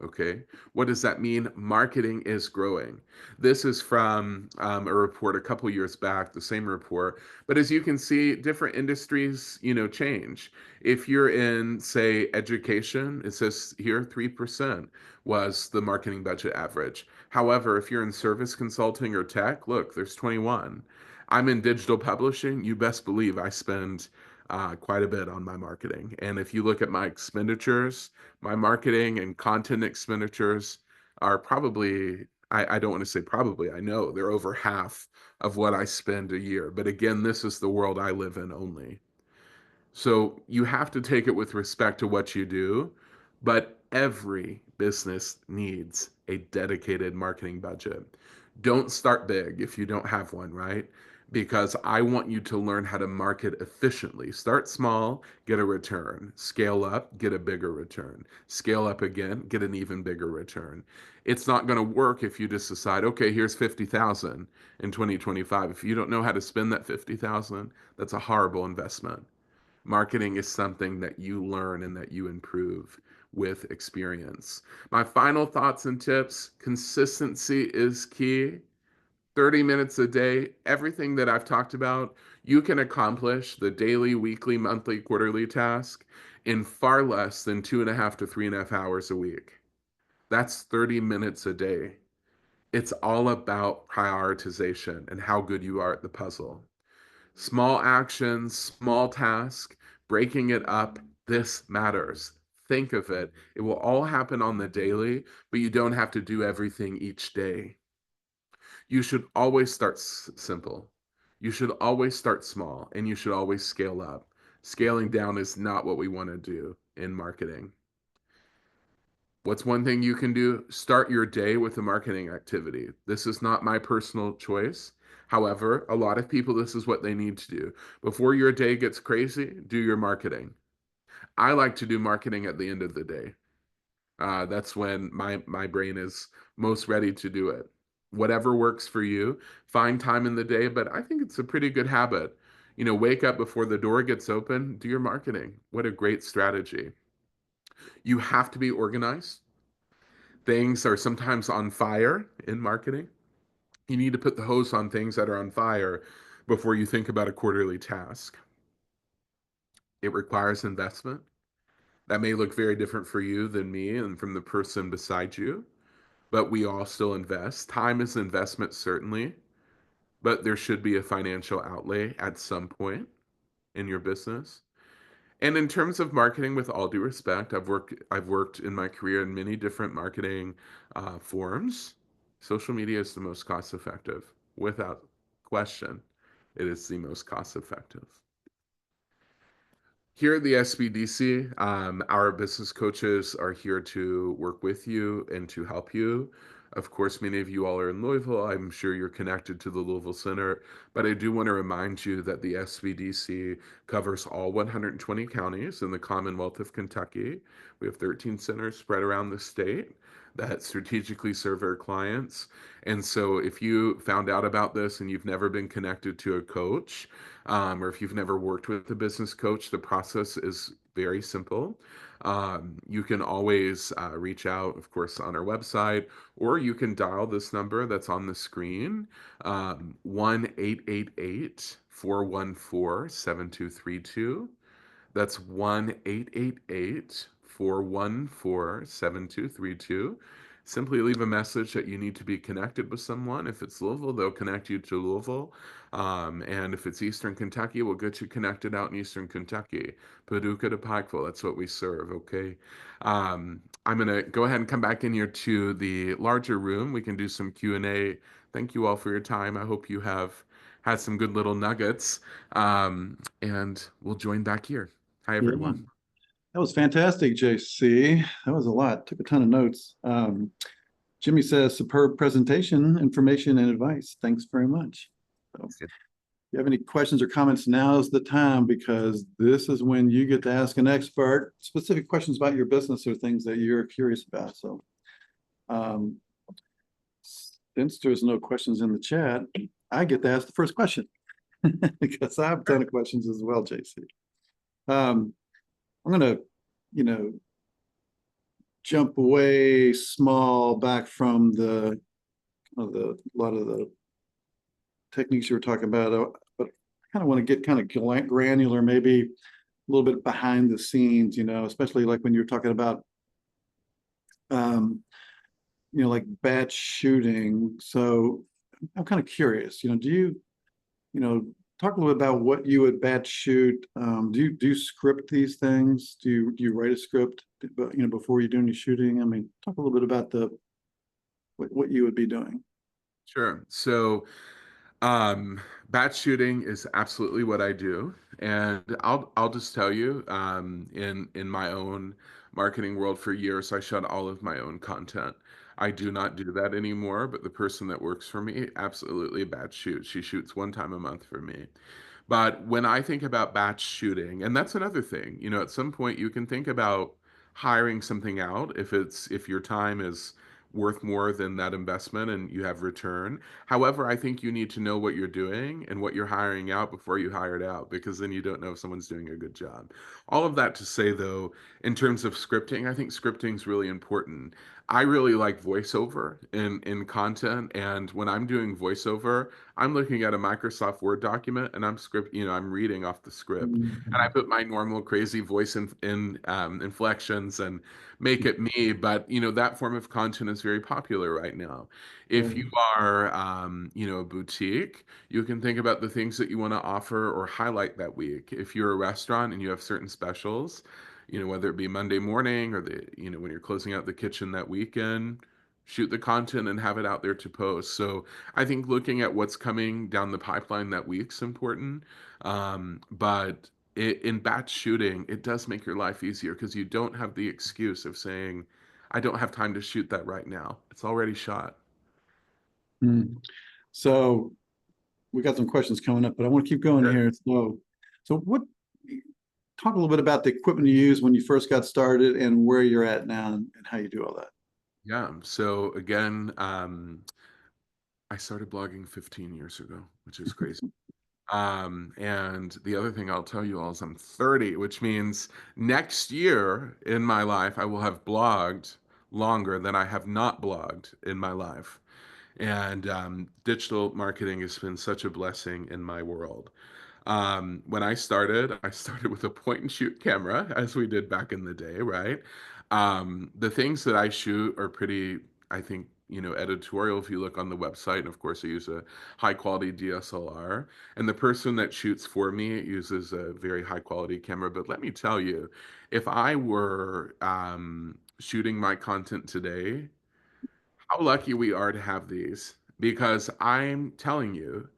Okay, what does that mean? Marketing is growing. This is from a report a couple years back, the same report. But as you can see, different industries, change. If you're in, say, education, it says here 3% was the marketing budget average. However, if you're in service consulting or tech, look, there's 21. I'm in digital publishing. You best believe I spend quite a bit on my marketing. And if you look at my expenditures, my marketing and content expenditures are probably, I don't want to say probably, I know they're over half of what I spend a year. But again, this is the world I live in only. So you have to take it with respect to what you do, but every business needs a dedicated marketing budget. Don't start big if you don't have one, right? Because I want you to learn how to market efficiently. Start small, get a return. Scale up, get a bigger return. Scale up again, get an even bigger return. It's not going to work if you just decide, okay, here's 50,000 in 2025. If you don't know how to spend that 50,000, that's a horrible investment. Marketing is something that you learn and that you improve with experience. My final thoughts and tips: consistency is key. 30 minutes a day, everything that I've talked about, you can accomplish the daily, weekly, monthly, quarterly task in far less than 2.5 to 3.5 hours a week. That's 30 minutes a day. It's all about prioritization and how good you are at the puzzle. Small actions, small task, breaking it up, this matters. Think of it. It will all happen on the daily, but you don't have to do everything each day. You should always start simple. You should always start small, and you should always scale up. Scaling down is not what we want to do in marketing. What's one thing you can do? Start your day with a marketing activity. This is not my personal choice. However, a lot of people, this is what they need to do. Before your day gets crazy, do your marketing. I like to do marketing at the end of the day. That's when my brain is most ready to do it. whatever works for you. Find time in the day, but I think it's a pretty good habit. Wake up before the door gets open, do your marketing. What a great strategy. You have to be organized. Things are sometimes on fire in marketing. You need to put the hose on things that are on fire before you think about a quarterly task. It requires investment. That may look very different for you than me and from the person beside you, but we all still invest. Time is an investment, certainly, but there should be a financial outlay at some point in your business. And in terms of marketing, with all due respect, I've worked in my career in many different marketing forms. Social media is the most cost effective, without question. It is the most cost effective. Here at the SBDC, our business coaches are here to work with you and to help you. Of course, many of you all are in Louisville. I'm sure you're connected to the Louisville Center, but I do want to remind you that the SBDC covers all 120 counties in the Commonwealth of Kentucky. We have 13 centers spread around the state that strategically serve our clients. And so if you found out about this and you've never been connected to a coach, or if you've never worked with a business coach, the process is very simple. You can always reach out, of course, on our website, or you can dial this number that's on the screen, 1-888-414-7232. That's 1-888-414-7232. Simply leave a message that you need to be connected with someone. If it's Louisville, they'll connect you to Louisville. And if it's Eastern Kentucky, we'll get you connected out in Eastern Kentucky. Paducah to Pikeville, that's what we serve, okay? I'm going to go ahead and come back in here to the larger room. We can do some Q&A. Thank you all for your time. I hope you have had some good little nuggets. And we'll join back here. Hi, Yeah, everyone. that was fantastic, JC. That was a lot. Took a ton of notes. Jimmy says, superb presentation, information, and advice. Thanks very much. So, if you have any questions or comments, now is the time, because this is when you get to ask an expert specific questions about your business or things that you're curious about. So since there's no questions in the chat, I get to ask the first question because I have a ton of questions as well, JC. I'm going to, jump away small back from a lot of the techniques you were talking about, but I kind of want to get kind of granular, maybe a little bit behind the scenes, especially like when you're talking about, like batch shooting. So I'm kind of curious, do you, talk a little bit about what you would batch shoot. Do you script these things? Do you write a script, before you do any shooting? I mean, talk a little bit about what you would be doing. Sure. So, batch shooting is absolutely what I do, and I'll just tell you, in my own marketing world for years, I shot all of my own content. I do not do that anymore, but the person that works for me absolutely batch shoots. She shoots one time a month for me. But when I think about batch shooting, and that's another thing, at some point you can think about hiring something out if your time is worth more than that investment and you have return. However, I think you need to know what you're doing and what you're hiring out before you hire it out, because then you don't know if someone's doing a good job. All of that to say, though, in terms of scripting, I think scripting is really important. I really like voiceover in content, and when I'm doing voiceover, I'm looking at a Microsoft Word document and I'm reading off the script, and I put my normal crazy voice inflections and make it me. But that form of content is very popular right now. If you are a boutique, you can think about the things that you want to offer or highlight that week. If you're a restaurant and you have certain specials, whether it be Monday morning or when you're closing out the kitchen that weekend, shoot the content and have it out there to post. So I think looking at what's coming down the pipeline that week's important. But in batch shooting, it does make your life easier because you don't have the excuse of saying, I don't have time to shoot that right now. It's already shot. So we got some questions coming up, but I want to keep going here. So talk a little bit about the equipment you used when you first got started and where you're at now and how you do all that. Yeah. So again, I started blogging 15 years ago, which is crazy. And the other thing I'll tell you all is I'm 30, which means next year in my life, I will have blogged longer than I have not blogged in my life. And digital marketing has been such a blessing in my world. When I started with a point and shoot camera, as we did back in the day, right? The things that I shoot are pretty, I think, editorial if you look on the website. And of course, I use a high quality DSLR. And the person that shoots for me uses a very high quality camera. But let me tell you, if I were shooting my content today, how lucky we are to have these because I'm telling you,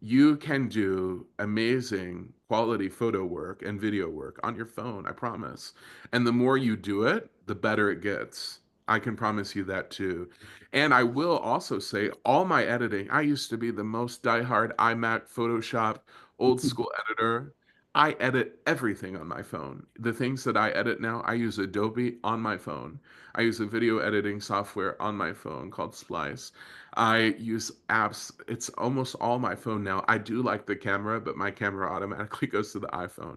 you can do amazing quality photo work and video work on your phone, I promise. And the more you do it, the better it gets. I can promise you that too. And I will also say, all my editing, I used to be the most diehard iMac, Photoshop, old school editor. I edit everything on my phone. The things that I edit now, I use Adobe on my phone. I use a video editing software on my phone called Splice. I use apps. It's almost all my phone now. I do like the camera, but my camera automatically goes to the iPhone.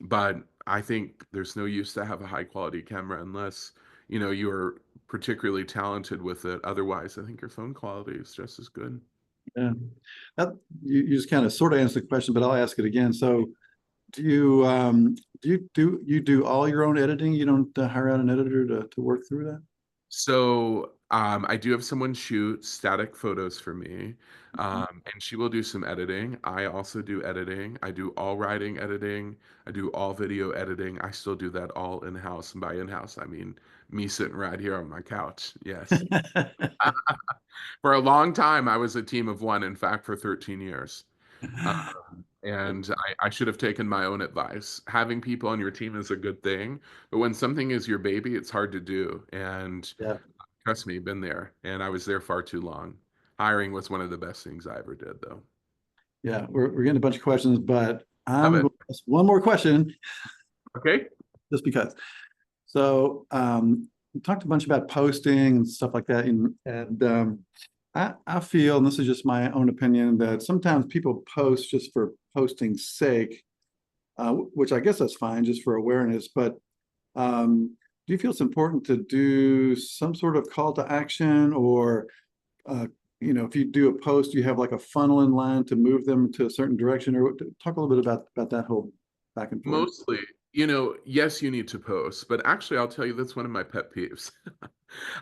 But I think there's no use to have a high quality camera unless, you're particularly talented with it. Otherwise, I think your phone quality is just as good. Yeah. That, you just kind of sort of answered the question, but I'll ask it again. So do you do all your own editing? You don't hire out an editor to work through that? So I do have someone shoot static photos for me, and she will do some editing. I also do editing. I do all writing editing. I do all video editing. I still do that all in-house. And by in-house, I mean me sitting right here on my couch. Yes. For a long time, I was a team of one, in fact, for 13 years. And I should have taken my own advice. Having people on your team is a good thing, but when something is your baby, it's hard to do. And Yeah, trust me, been there, and I was there far too long. Hiring was one of the best things I ever did, though. yeah, we're getting a bunch of questions, but Love I'm it. going to ask one more question Okay. just because. So we talked a bunch about posting and stuff like that, and I feel, and this is just my own opinion, that sometimes people post just for posting's sake, which I guess that's fine, just for awareness. But do you feel it's important to do some sort of call to action, or if you do a post, you have like a funnel in line to move them to a certain direction, or talk a little bit about that whole back and forth. Mostly, yes, you need to post, but actually, I'll tell you that's one of my pet peeves.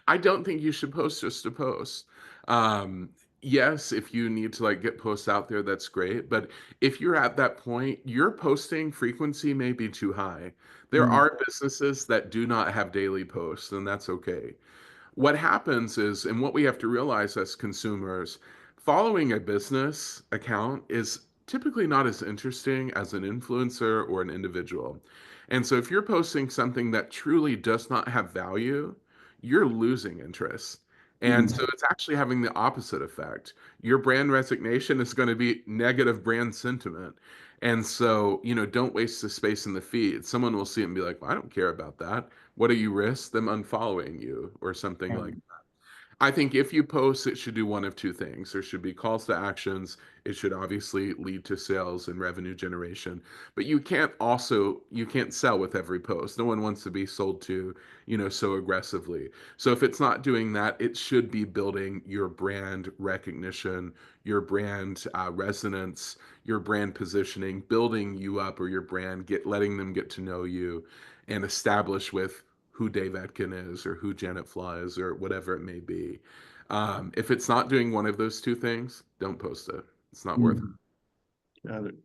I don't think you should post just to post. Um, yes, if you need to like get posts out there, that's great. But if you're at that point, your posting frequency may be too high. There Mm, are businesses that do not have daily posts, and that's okay. What happens is, and what we have to realize as consumers, following a business account is typically not as interesting as an influencer or an individual. And so if you're posting something that truly does not have value, you're losing interest. And mm, so it's actually having the opposite effect. Your brand resignation is going to be negative brand sentiment. And so, don't waste the space in the feed. Someone will see it and be like, well, I don't care about that. What do you risk? Them unfollowing you or something like um, I think if you post, it should do one of two things. There should be calls to actions. It should obviously lead to sales and revenue generation. But you can't sell with every post. No one wants to be sold to, so aggressively. So if it's not doing that, it should be building your brand recognition, your brand resonance, your brand positioning, building you up or your brand, letting them get to know you and establish with who Dave Etkin is or who Janet Flaw is or whatever it may be. If it's not doing one of those two things, don't post it. It's not worth it. mm. Got it.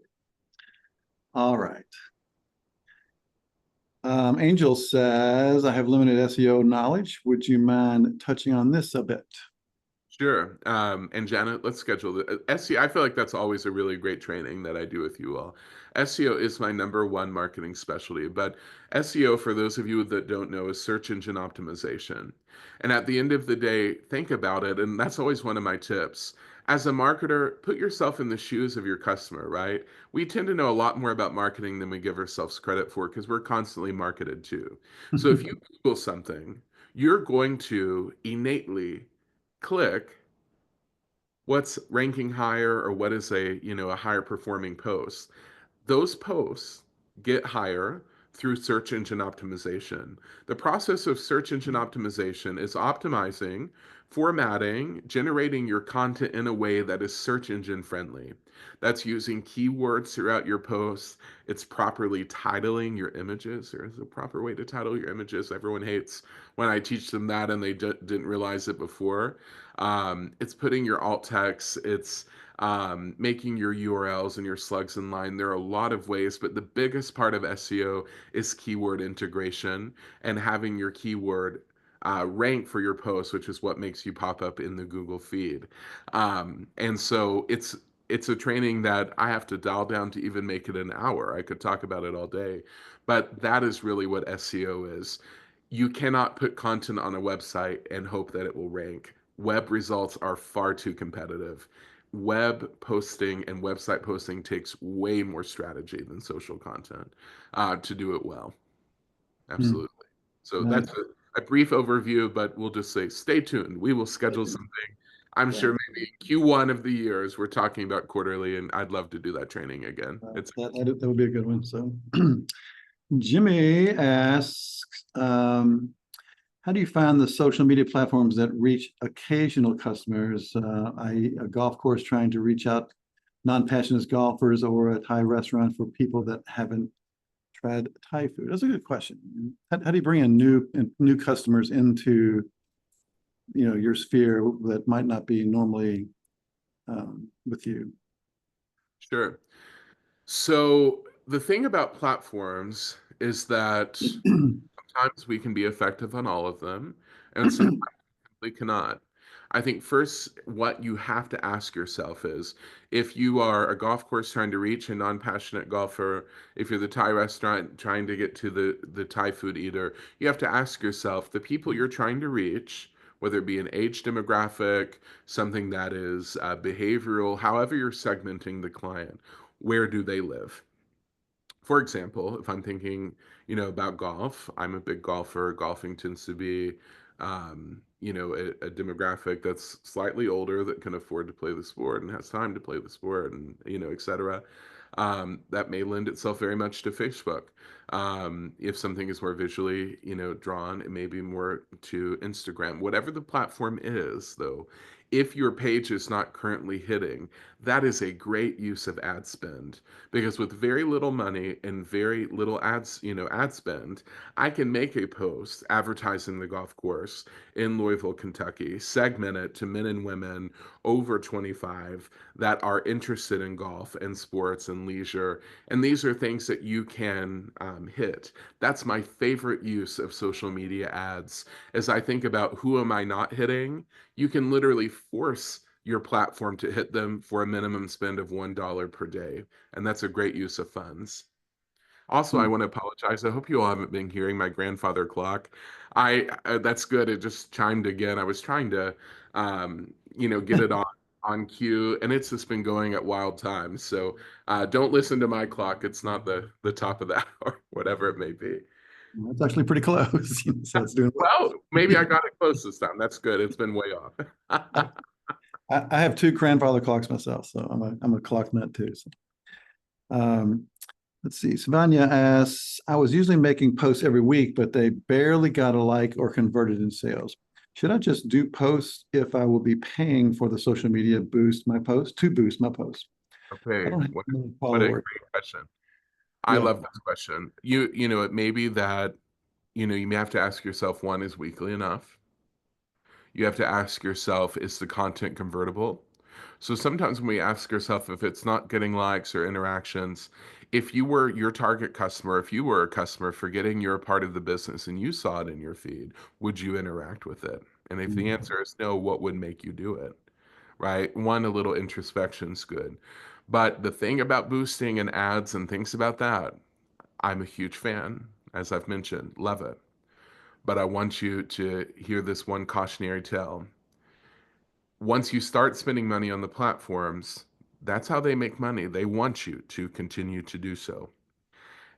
All right. Angel says, I have limited SEO knowledge. Would you mind touching on this a bit? Sure. And Janet, let's schedule the SEO. I feel like that's always a really great training that I do with you all. SEO is my number one marketing specialty, but SEO, for those of you that don't know, is search engine optimization. And at the end of the day, think about it. And that's always one of my tips. As a marketer, put yourself in the shoes of your customer, right? We tend to know a lot more about marketing than we give ourselves credit for because we're constantly marketed to. So if you Google something, you're going to innately click what's ranking higher or what is a higher performing post. Those posts get higher through search engine optimization. The process of search engine optimization is optimizing, formatting, generating your content in a way that is search engine friendly. That's using keywords throughout your posts. It's properly titling your images. There's a proper way to title your images. Everyone hates when I teach them that and they didn't realize it before. It's putting your alt text. It's making your URLs and your slugs in line. There are a lot of ways, but the biggest part of SEO is keyword integration and having your keyword rank for your post, which is what makes you pop up in the Google feed. And so it's a training that I have to dial down to even make it an hour. I could talk about it all day, but that is really what SEO is. You cannot put content on a website and hope that it will rank. Web results are far too competitive. Web posting and website posting takes way more strategy than social content to do it well. Hmm. Absolutely. So Nice. that's a brief overview, but we'll just say stay tuned. We will schedule something. I'm Yeah. sure maybe Q1 of the year as we're talking about quarterly, and I'd love to do that training again. It's That would be a good one. So Jimmy asks, how do you find the social media platforms that reach occasional customers, i.e. a golf course trying to reach out non-passionate golfers or a Thai restaurant for people that haven't tried Thai food? That's a good question. How do you bring in new customers into your sphere that might not be normally with you? sure. So the thing about platforms is that sometimes we can be effective on all of them, and sometimes we cannot. I think first, what you have to ask yourself is if you are a golf course trying to reach a non-passionate golfer, if you're the Thai restaurant trying to get to the Thai food eater, you have to ask yourself the people you're trying to reach, whether it be an age demographic, something that is behavioral, however you're segmenting the client, where do they live? For example, if I'm thinking about golf, I'm a big golfer. Golfing tends to be, a demographic that's slightly older that can afford to play the sport and has time to play the sport and et cetera. That may lend itself very much to Facebook. If something is more visually drawn, it may be more to Instagram. Whatever the platform is, though, if your page is not currently hitting, that is a great use of ad spend because with very little money and very little ad spend, I can make a post advertising the golf course in Louisville, Kentucky, segment it to men and women over 25 that are interested in golf and sports and leisure. And these are things that you can hit. That's my favorite use of social media ads. As I think about who am I not hitting, you can literally force your platform to hit them for a minimum spend of $1 per day. And that's a great use of funds. Also, I Hmm. want to apologize. I hope you all haven't been hearing my grandfather clock. That's good. It just chimed again. I was trying to get it on cue, and it's just been going at wild times. So don't listen to my clock. It's not the top of the hour, whatever it may be. That's actually pretty close. So it's doing well. Well, maybe I got it close this time. That's good. It's been way off. I have two grandfather clocks myself, so I'm a clock nut too. So. Um, let's see. Savanya asks, I was usually making posts every week, but they barely got a like or converted in sales. Should I just do posts if I will be paying for the social media boost my post to boost my post? I Okay, don't have what many what a followers. great question. I Yeah. love this question. It may be that you may have to ask yourself, one, is weekly enough? You have to ask yourself, is the content convertible? So sometimes when we ask ourselves if it's not getting likes or interactions, if you were your target customer, if you were a customer forgetting you're a part of the business and you saw it in your feed, would you interact with it? And if the Mhm. answer is no, what would make you do it? Right? One, a little introspection's good. But the thing about boosting and ads and things about that, I'm a huge fan, as I've mentioned, love it. But I want you to hear this one cautionary tale. Once you start spending money on the platforms, that's how they make money. They want you to continue to do so.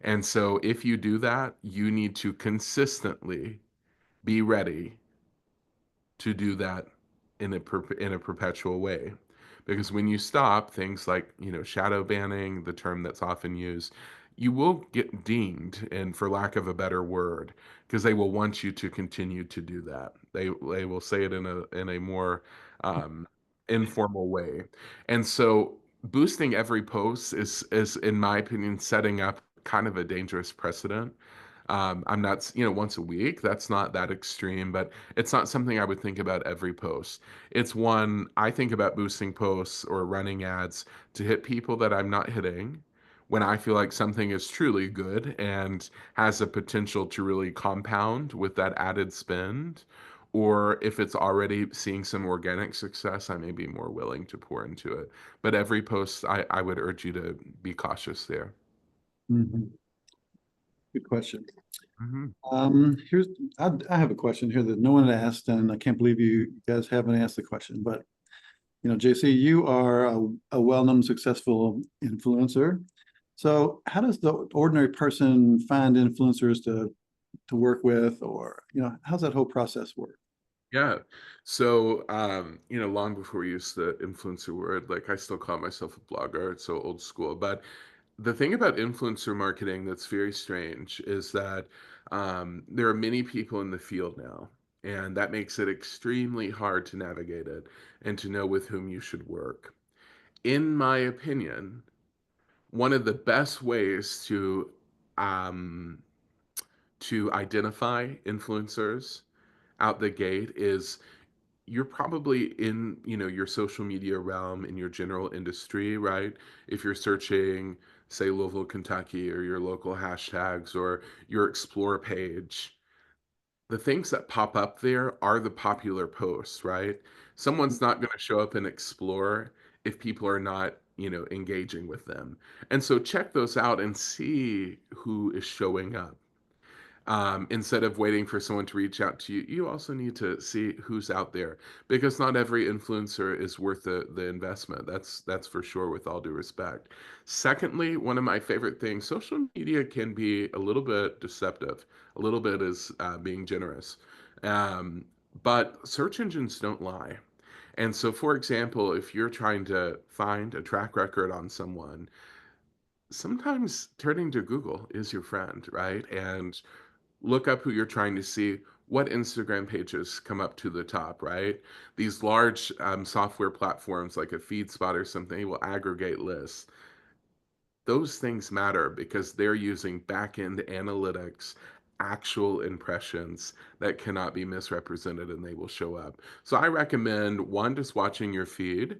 And so if you do that, you need to consistently be ready to do that in a perpetual way. because when you stop things like, shadow banning, the term that's often used, you will get dinged, and for lack of a better word, because they will want you to continue to do that. They will say it in a more informal way. And so boosting every post is in my opinion setting up kind of a dangerous precedent. I'm not, once a week, that's not that extreme, but it's not something I would think about every post. It's one I think about boosting posts or running ads to hit people that I'm not hitting when I feel like something is truly good and has a potential to really compound with that added spend. Or if it's already seeing some organic success, I may be more willing to pour into it. But every post, I would urge you to be cautious there. Mhm. Good question. Mhm. I have a question here that no one asked, and I can't believe you guys haven't asked the question. But JC, you are a well-known, successful influencer. So, how does the ordinary person find influencers to work with, or how's that whole process work? Yeah. So, long before we used the influencer word, like I still call myself a blogger. It's so old school. But the thing about influencer marketing that's very strange is that there are many people in the field now, and that makes it extremely hard to navigate it and to know with whom you should work. In my opinion, one of the best ways um, to identify influencers out the gate is you're probably in, your social media realm in your general industry, right? If you're searching, say, Louisville, Kentucky, or your local hashtags or your explore page, the things that pop up there are the popular posts, right? Someone's not going to show up and explore if people are not, engaging with them. And so check those out and see who is showing up. Instead of waiting for someone to reach out to you, you also need to see who's out there, because not every influencer is worth the investment. That's for sure, with all due respect. Secondly, one of my favorite things, social media can be a little bit deceptive. A little bit is being generous. Um, but search engines don't lie. And so, for example, if you're trying to find a track record on someone, sometimes turning to Google is your friend, right? And look up who you're trying to see, what Instagram pages come up to the top, right? These large software platforms like a FeedSpot or something will aggregate lists. Those things matter because they're using back-end analytics, actual impressions that cannot be misrepresented, and they will show up. So I recommend one, just watching your feed,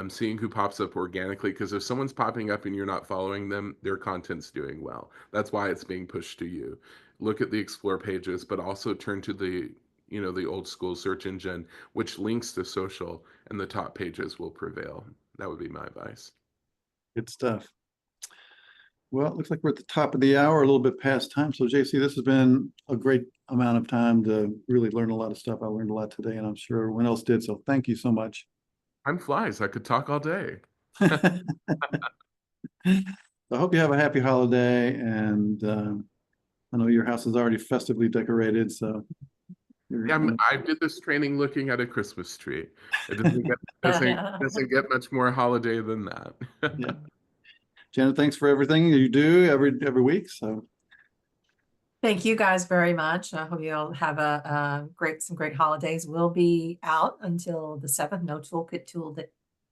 seeing who pops up organically, because if someone's popping up and you're not following them, their content's doing well. That's why it's being pushed to you. Look at the explore pages, but also turn to the old school search engine, which links to social, and the top pages will prevail. That would be my advice. Good stuff. Well, it looks like we're at the top of the hour, a little bit past time. So, JC, this has been a great amount of time to really learn a lot of stuff. I learned a lot today, and I'm sure everyone else did. So, thank you so much. Time flies. I could talk all day. I hope you have a happy holiday, and I know your house is already festively decorated. So, Yeah, I did this training looking at a Christmas tree. It doesn't get much more holiday than that. yeah. Janet, thanks for everything you do every week. So, Thank you guys very much. I hope you all have some great holidays. We'll be out until the 7th. No toolkit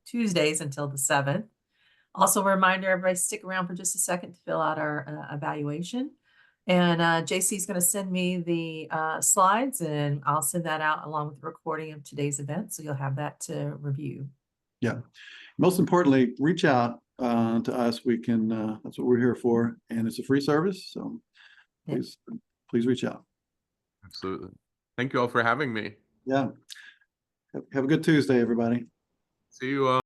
Tuesdays until the 7th. Also, a reminder, everybody stick around for just a second to fill out our evaluation. And JC is going to send me the slides, and I'll send that out along with the recording of today's event. So you'll have that to review. yeah. Most importantly, reach out to us. We can, that's what we're here for. And it's a free service. So please reach out. Absolutely. Thank you all for having me. Yeah. Have a good Tuesday, everybody. See you all.